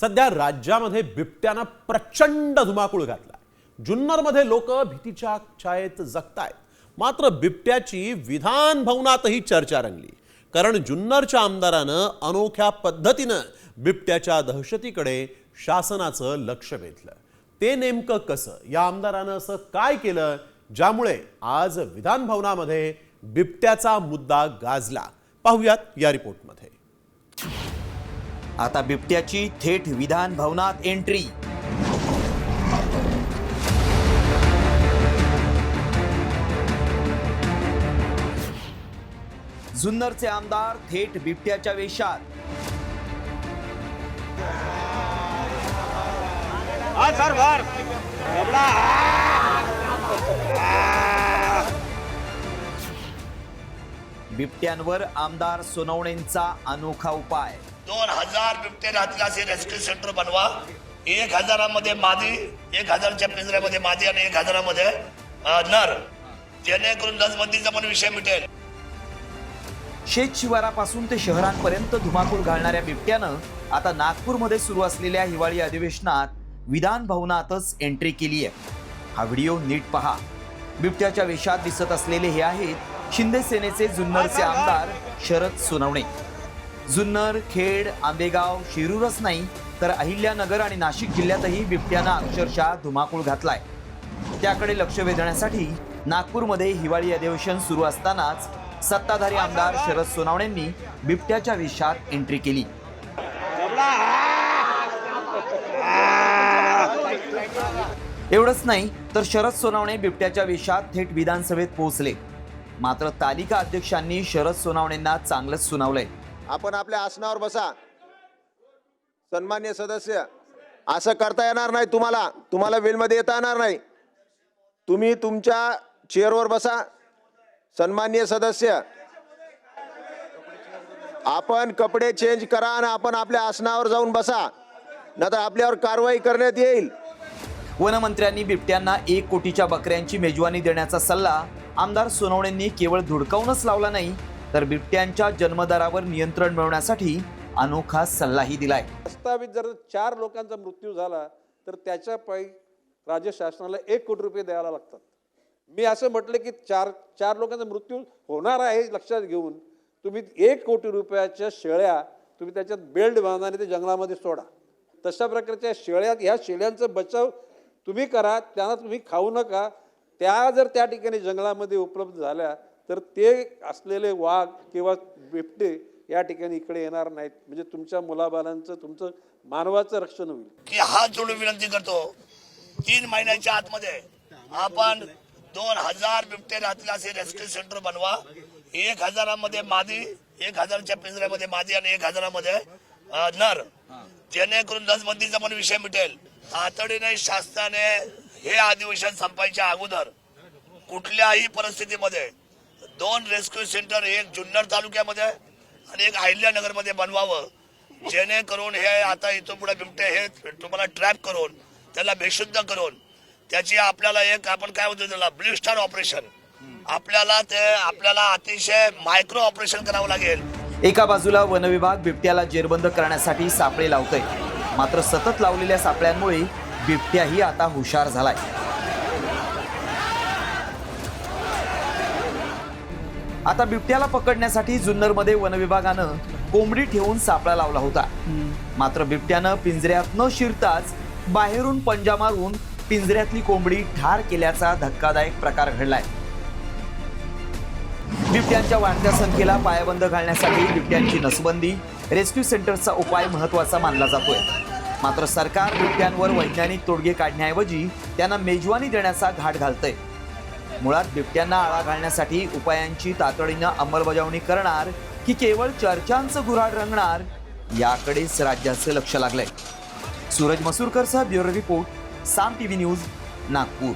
सध्या राज्यामध्ये बिबट्यानं प्रचंड धुमाकूळ घातलाय। जुन्नरमध्ये लोक भीतीच्या छायेत जगतायत। मात्र बिबट्याची विधान भवनातही चर्चा रंगली, कारण जुन्नरच्या आमदारानं अनोख्या पद्धतीनं बिबट्याच्या दहशतीकडे शासनाचं लक्ष वेधलं। ते नेमकं कसं? या आमदारानं असं काय केलं ज्यामुळे आज विधान भवनामध्ये बिबट्याचा मुद्दा गाजला? पाहूयात या रिपोर्टमध्ये। आता बिबट्याची थेट विधान भवनात एंट्री। जुन्नरचे आमदार थेट बिबट्याच्या वेशात। बिबट्यांवर आमदार सोनवणेंचा अनोखा उपाय। 2000 बिबटे राहतील असे रेस्क्यू सेंटर बनवा। 1000 मध्ये मादी, 1000च्या पिंजऱ्यामध्ये मादी आणि 1000 मध्ये नर, जेणेकरून लसबंदीचा पण विषय मिटेल। शेत शिवारापासून ते शहरांपर्यंत धुमाकूळ घालणाऱ्या बिबट्यानं आता नागपूरमध्ये सुरू असलेल्या हिवाळी अधिवेशनात विधान भवनातच एंट्री केली आहे। हा व्हिडिओ नीट पहा। बिबट्याच्या वेशात दिसत असलेले हे आहेत शिंदे सेनेचे जुन्नरचे आमदार शरद सोनवणे। जुन्नर, खेड, आंबेगाव, शिरूरच नाही तर अहिल्यानगर आणि नाशिक जिल्ह्यातही बिबट्यानं अक्षरशः धुमाकूळ घातलाय। त्याकडे लक्ष वेधण्यासाठी नागपूरमध्ये हिवाळी अधिवेशन सुरू असतानाच सत्ताधारी आमदार शरद सोनवणेंनी बिबट्याच्या वेशात एंट्री केली। एवढंच नाही तर शरद सोनवणे बिबट्याच्या वेशात थेट विधानसभेत पोहोचले। मात्र तालिका अध्यक्षांनी शरद सोनवणेंना चांगलंच सुनावलंय। आपण आपल्या आसनावर बसा। सन्मान्य सदस्य, असं करता येणार नाही तुम्हाला वेलमध्ये येता येणार नाही। तुम्ही तुमच्या चेअरवर बसा। सन्मान्य सदस्य, आपण कपडे चेंज करा आणि आपण आपल्या आसनावर जाऊन बसा, नाहीतर आपल्यावर कारवाई करण्यात येईल। वनमंत्र्यांनी बिबट्यांना 1 कोटीच्या बकऱ्यांची मेजवानी देण्याचा सल्ला आमदार सोनवणेंनी केवळ धुडकावूनच लावला नाही तर बिबट्यांच्या जन्मदरावर नियंत्रण मिळवण्यासाठी अनोखा सल्लाही दिलाय। प्रस्तावित जर 4 लोकांचा मृत्यू झाला तर त्याच्या पायी राज्य शासनाला 1 कोटी रुपये द्यायला लागतात। मी असं म्हटलं की 4 लोकांचा मृत्यू होणार आहे लक्षात घेऊन तुम्ही 1 कोटी रुपयाच्या शेळ्या तुम्ही त्याच्यात बेल्ट बांधा आणि ते जंगलामध्ये सोडा। तशा प्रकारच्या शेळ्या, ह्या शेळ्यांचा बचाव तुम्ही करा, त्यांना तुम्ही खाऊ नका। त्या जर त्या ठिकाणी जंगलामध्ये उपलब्ध झाल्या तर ते असलेले वाघ किंवा बिबटे या ठिकाणी इकडे येणार नाहीत, म्हणजे तुमच्या मुलाबालांचं, तुमचं मानवाचं रक्षण होईल। की हात जोडून विनंती करतो, 3 महिन्याच्या आतमध्ये आपण 2000 बिबटे राहतील असे रेस्क्यू सेंटर बनवा। 1000 मध्ये मादी, 1000च्या पिंजऱ्यामध्ये मादी आणि 1000 मध्ये नर, जेणेकरून लसबंदीचा पण विषय मिटेल। तातडीने शासनाने हे अधिवेशन संपायच्या अगोदर कुठल्याही परिस्थितीमध्ये 2 रेस्क्यू सेंटर, एक जुन्नर तालुक्यामध्ये आणि एक अहिल्यानगर मध्ये बनवावं, जेणेकरून हे आता इथून पुढे बिबटे हे तुम्हाला ट्रॅप करून त्याला बेशुद्ध करून त्याची आपल्याला एक आपण काय म्हणतो त्याला ब्लू स्टार ऑपरेशन, आपल्याला अतिशय मायक्रो ऑपरेशन करावं लागेल। एका बाजूला वन विभाग बिबट्याला जेरबंद करण्यासाठी सापळे लावतोय, मात्र सतत लावलेल्या सापळ्यांमुळे बिबट्याही आता हुशार झालाय। आता बिबट्याला पकडण्यासाठी जुन्नरमध्ये वन विभागानं कोंबडी ठेवून सापळा लावला होता, मात्र बिबट्यानं पिंजऱ्यात न शिरताच बाहेरून पंजा मारून पिंजऱ्यातली कोंबडी ठार केल्याचा धक्कादायक प्रकार घडलाय। बिबट्यांच्या वाढत्या संख्येला पायबंद घालण्यासाठी बिबट्यांची नसबंदी, रेस्क्यू सेंटरचा उपाय महत्त्वाचा मानला जातोय। मात्र सरकार बिबट्यांवर वैज्ञानिक तोडगे काढण्याऐवजी त्यांना मेजवानी देण्याचा घाट घालतंय। मुळात बिबट्यांना आळा घालण्यासाठी उपायांची तातडीनं अंमलबजावणी करणार की केवळ चर्चांचं गुऱ्हाळ रंगणार, याकडेच राज्याचं लक्ष लागलंय। सूरज मसूरकरसह ब्युरो रिपोर्ट, साम टीव्ही न्यूज, नागपूर।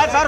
सर